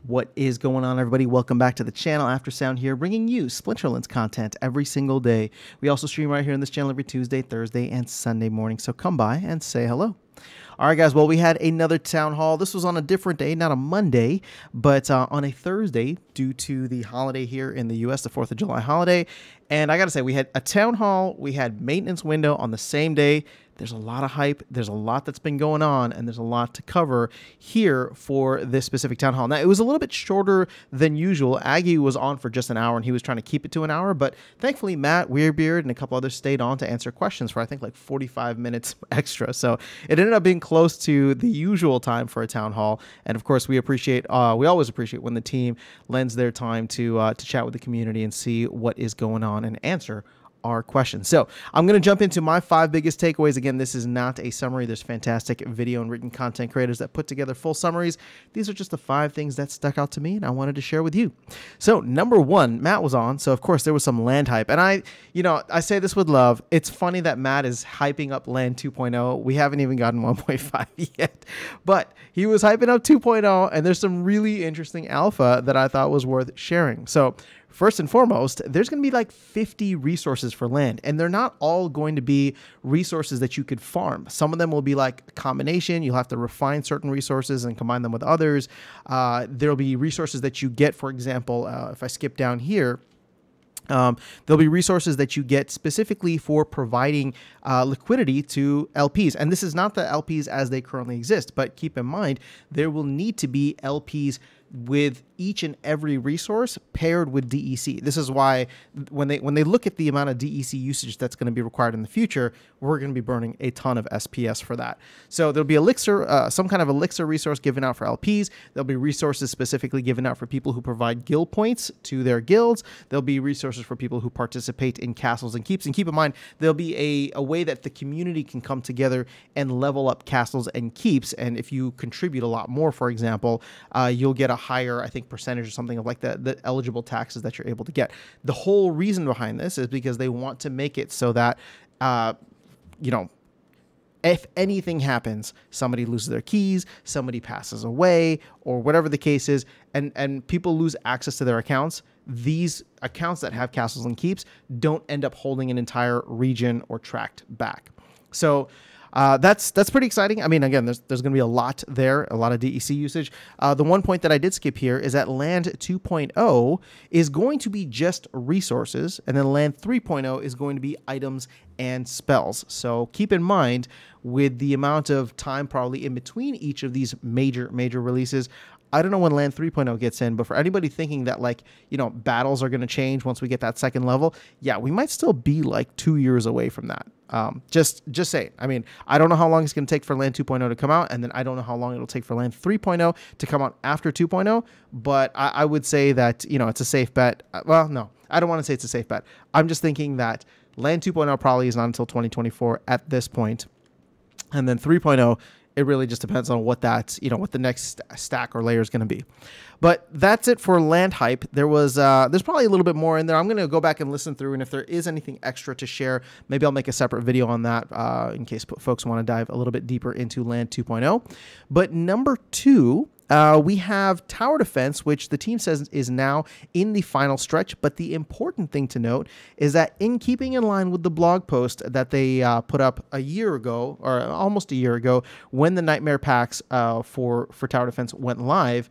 What is going on, everybody? Welcome back to the channel. Aftersound here, bringing you Splinterlands content every single day. We also stream right here on this channel every Tuesday, Thursday, and Sunday morning, so come by and say hello. All right, guys, well, we had another town hall. This was on a different day, not a Monday, but on a Thursday due to the holiday here in the U.S., the 4th of July holiday. And I got to say, we had a town hall, we had maintenance window on the same day. There's a lot of hype. There's a lot that's been going on, and there's a lot to cover here for this specific town hall. Now, it was a little bit shorter than usual. Aggie was on for just an hour, and he was trying to keep it to an hour, but thankfully, Matt, Weirbeard, and a couple others stayed on to answer questions for, I think, like 45 minutes extra. So it ended up being close to the usual time for a town hall. And of course, we always appreciate when the team lends their time to chat with the community and see what is going on and answer our questions. So I'm going to jump into my 5 biggest takeaways. Again, this is not a summary. There's fantastic video and written content creators that put together full summaries. These are just the 5 things that stuck out to me and I wanted to share with you. So number 1, Matt was on. So of course there was some land hype, and I say this with love. It's funny that Matt is hyping up land 2.0. We haven't even gotten 1.5 yet, but he was hyping up 2.0, and there's some really interesting alpha that I thought was worth sharing. So first and foremost, there's going to be like 50 resources for land, and they're not all going to be resources that you could farm. Some of them will be like a combination. You'll have to refine certain resources and combine them with others. There'll be resources that you get, for example, if I skip down here, there'll be resources that you get specifically for providing liquidity to LPs. And this is not the LPs as they currently exist, but keep in mind, there will need to be LPs with each and every resource paired with DEC. This is why when they look at the amount of DEC usage that's going to be required in the future, we're going to be burning a ton of SPS for that. So there'll be Elixir, some kind of Elixir resource given out for LPs. There'll be resources specifically given out for people who provide guild points to their guilds. There'll be resources for people who participate in castles and keeps. And keep in mind, there'll be a way that the community can come together and level up castles and keeps. And if you contribute a lot more, for example, you'll get a higher, I think, percentage or something of like the eligible taxes that you're able to get. The whole reason behind this is because they want to make it so that, if anything happens, somebody loses their keys, somebody passes away, or whatever the case is, and people lose access to their accounts, these accounts that have castles and keeps don't end up holding an entire region or tract back. So that's pretty exciting. I mean, again, there's going to be a lot there, a lot of DEC usage. The one point that I did skip here is that land 2.0 is going to be just resources, and then land 3.0 is going to be items and spells. So keep in mind, with the amount of time probably in between each of these major releases, I don't know when land 3.0 gets in, but for anybody thinking that, like, battles are going to change once we get that second level, yeah, we might still be like 2 years away from that. Just say, I mean, I don't know how long it's going to take for land 2.0 to come out, and then I don't know how long it'll take for land 3.0 to come out after 2.0, but I would say that, it's a safe bet. Well, no, I don't want to say it's a safe bet. I'm just thinking that land 2.0 probably is not until 2024 at this point, and then 3.0, it really just depends on what that, what the next stack or layer is going to be. But that's it for land hype. There's probably a little bit more in there. I'm going to go back and listen through, and if there is anything extra to share, maybe I'll make a separate video on that in case folks want to dive a little bit deeper into land 2.0. But number 2, we have tower defense, which the team says is now in the final stretch. But the important thing to note is that in keeping in line with the blog post that they put up a year ago, or almost a year ago, when the nightmare packs for tower defense went live,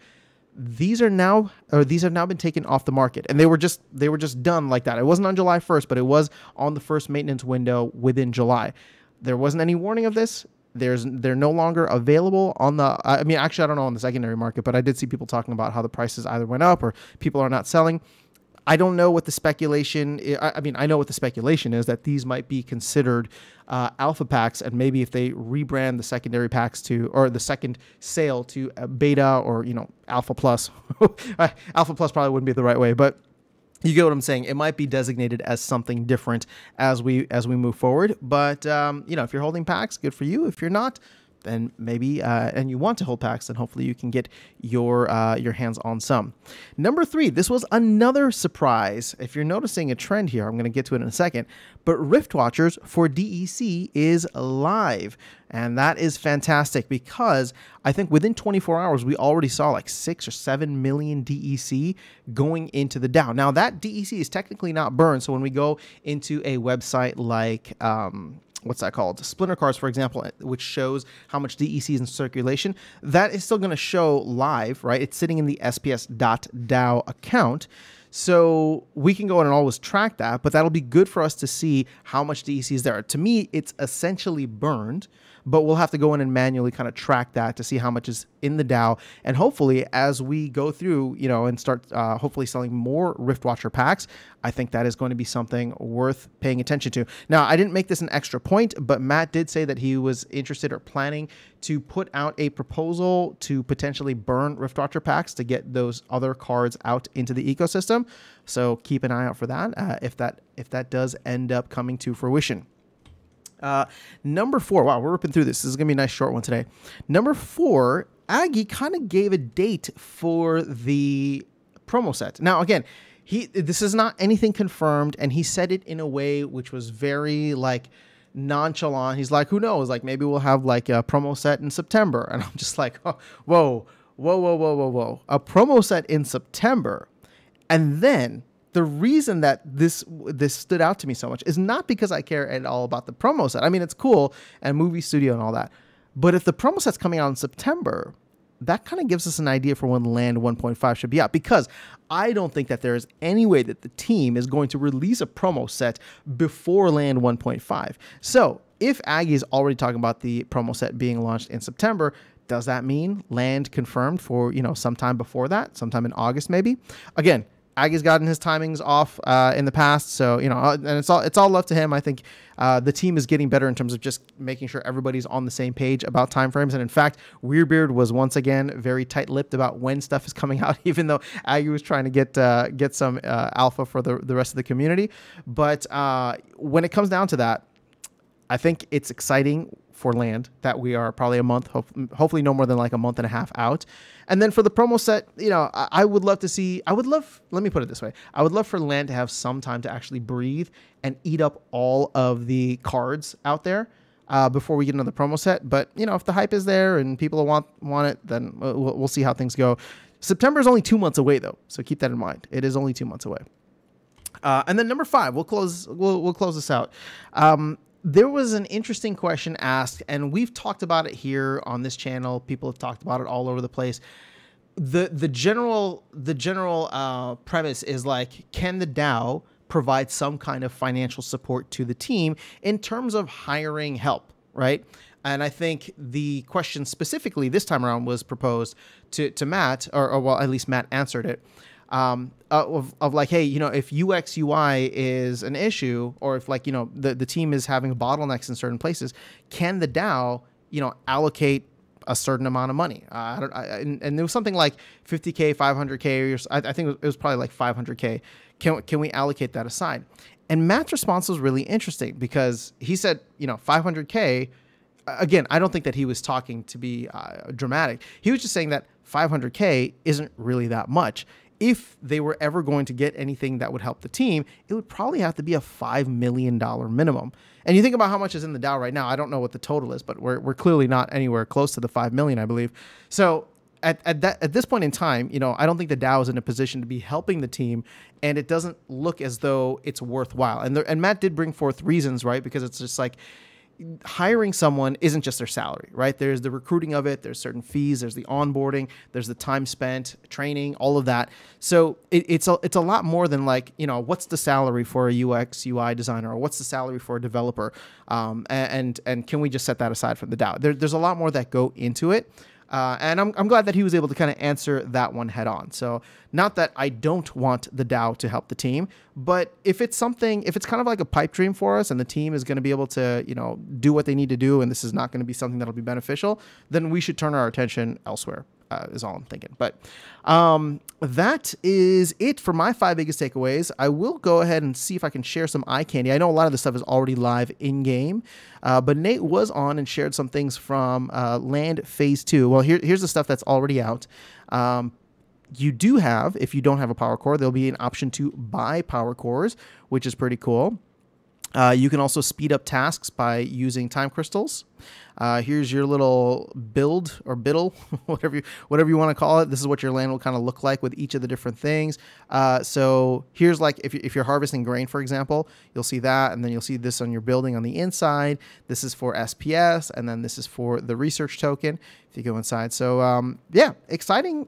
these have now been taken off the market, and they were just done like that. It wasn't on July 1st, but it was on the first maintenance window within July. There wasn't any warning of this. They're no longer available on the, I mean, actually, I don't know on the secondary market, but I did see people talking about how the prices either went up or people are not selling. I don't know what the speculation is. I mean, I know what the speculation is, that these might be considered alpha packs, and maybe if they rebrand the secondary packs or the second sale to beta or, alpha plus, alpha plus probably wouldn't be the right way, but you get what I'm saying. It might be designated as something different as we move forward. But if you're holding packs, good for you. If you're not, then maybe, and you want to hold packs, then hopefully you can get your hands on some. Number 3, this was another surprise. If you're noticing a trend here, I'm going to get to it in a second, but Rift Watchers for DEC is live. And that is fantastic because I think within 24 hours, we already saw like 6 or 7 million DEC going into the Dow. Now, that DEC is technically not burned. So when we go into a website like, what's that called? Splinter Cars, for example, which shows how much DEC is in circulation, that is still going to show live, right? It's sitting in the SPS.Dow account. So we can go in and always track that, but that'll be good for us to see how much DEC is there. To me, it's essentially burned, but we'll have to go in and manually kind of track that to see how much is in the Dow. And hopefully, as we go through, and start hopefully selling more Rift Watcher packs, I think that is going to be something worth paying attention to. Now, I didn't make this an extra point, but Matt did say that he was interested or planning to put out a proposal to potentially burn Rift Watcher packs to get those other cards out into the ecosystem. So keep an eye out for that if that does end up coming to fruition. Number 4, wow, we're ripping through this. This is going to be a nice short one today. Number 4, Aggie kind of gave a date for the promo set. Now, again, this is not anything confirmed, and he said it in a way which was very, like, nonchalant. He's like, who knows? Like, maybe we'll have, like, a promo set in September. And I'm just like, oh, whoa. A promo set in September. And then the reason that this stood out to me so much is not because I care at all about the promo set. I mean, it's cool and movie studio and all that. But if the promo set's coming out in September, that kind of gives us an idea for when Land 1.5 should be out, because I don't think that there is any way that the team is going to release a promo set before Land 1.5. So if Aggie is already talking about the promo set being launched in September, does that mean Land confirmed for, sometime before that, sometime in August maybe? Again, Aggie's gotten his timings off in the past, so and it's all love to him. I think the team is getting better in terms of just making sure everybody's on the same page about timeframes. And in fact, Weirdbeard was once again very tight-lipped about when stuff is coming out, even though Aggie was trying to get some alpha for the rest of the community. But when it comes down to that, I think it's exciting for Land that we are probably a month, hopefully no more than like a month and a half out. And then for the promo set, I would love to see, let me put it this way. I would love for Land to have some time to actually breathe and eat up all of the cards out there before we get another promo set. But, if the hype is there and people want it, then we'll see how things go. September is only 2 months away, though. So keep that in mind. It is only 2 months away. And then number 5, we'll close this out. There was an interesting question asked, and we've talked about it here on this channel. People have talked about it all over the place. The general premise is like, can the Dow provide some kind of financial support to the team in terms of hiring help, right? And I think the question specifically this time around was proposed to Matt, or well, at least Matt answered it. Of like, hey, if UX UI is an issue, or if like, the team is having bottlenecks in certain places, can the Dow, allocate a certain amount of money? And there was something like 50K, 500K, or I think it was probably like 500K. Can we allocate that aside? And Matt's response was really interesting because he said, 500K, again, I don't think that he was talking to be dramatic. He was just saying that 500K isn't really that much. If they were ever going to get anything that would help the team, it would probably have to be a $5 million minimum. And you think about how much is in the Dow right now. I don't know what the total is, but we're clearly not anywhere close to the 5 million, I believe. So at this point in time, I don't think the Dow is in a position to be helping the team, and it doesn't look as though it's worthwhile. And Matt did bring forth reasons, right? Because it's just like, hiring someone isn't just their salary, right? There's the recruiting of it. There's certain fees. There's the onboarding. There's the time spent, training, all of that. So it's a lot more than like, what's the salary for a UX UI designer, or what's the salary for a developer? And can we just set that aside from the Dow? There's a lot more that go into it. And I'm glad that he was able to kind of answer that one head on. So not that I don't want the Dow to help the team, but if it's kind of like a pipe dream for us and the team is going to be able to, do what they need to do, and this is not going to be something that'll be beneficial, then we should turn our attention elsewhere. is all I'm thinking. But that is it for my 5 biggest takeaways. I will go ahead and see if I can share some eye candy. I know a lot of this stuff is already live in-game, but Nate was on and shared some things from Land Phase 2. Well, here's the stuff that's already out. You do have, if you don't have a power core, there'll be an option to buy power cores, which is pretty cool. You can also speed up tasks by using time crystals. Here's your little build or biddle, whatever you want to call it. This is what your land will kind of look like with each of the different things. So here's like if you're harvesting grain, for example, you'll see that, and then you'll see this on your building on the inside. This is for SPS, and then this is for the research token if you go inside. So yeah, exciting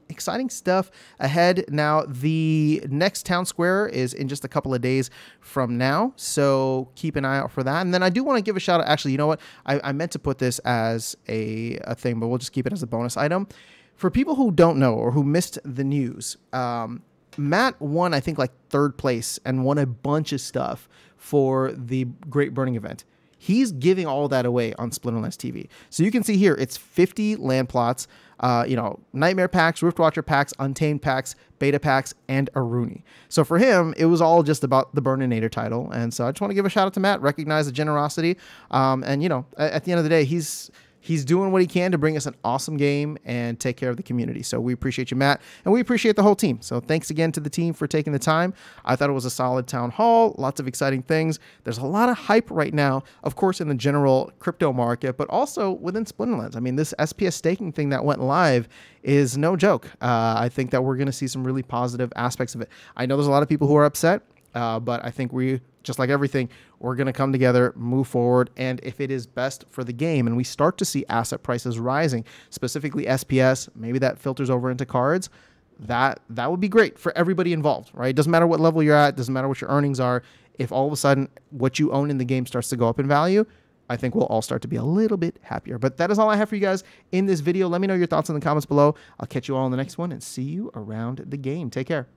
stuff ahead. Now the next town square is in just a couple of days from now, so keep an eye out for that. And then I do want to give a shout out. Actually, you know what? I meant to put this as a thing, but we'll just keep it as a bonus item. For people who don't know or who missed the news, Matt won, I think, like 3rd place and won a bunch of stuff for the Great Burning event. He's giving all that away on Splinterlands TV. So you can see here, it's 50 land plots, you know, Nightmare packs, Riftwatcher packs, Untamed packs, Beta packs, and a Rooney. So for him, it was all just about the Burninator title. And so I just want to give a shout out to Matt, recognize the generosity. And, you know, at the end of the day, he's doing what he can to bring us an awesome game and take care of the community. So we appreciate you, Matt, and we appreciate the whole team. So thanks again to the team for taking the time. I thought it was a solid town hall, lots of exciting things. There's a lot of hype right now, of course, in the general crypto market, but also within Splinterlands. I mean, this SPS staking thing that went live is no joke. I think that we're going to see some really positive aspects of it. I know there's a lot of people who are upset, but I think we, just like everything, we're going to come together, move forward, and if it is best for the game and we start to see asset prices rising, specifically SPS, maybe that filters over into cards, that would be great for everybody involved, right? It doesn't matter what level you're at, doesn't matter what your earnings are. If all of a sudden what you own in the game starts to go up in value, I think we'll all start to be a little bit happier. But that is all I have for you guys in this video. Let me know your thoughts in the comments below. I'll catch you all in the next one and see you around the game. Take care.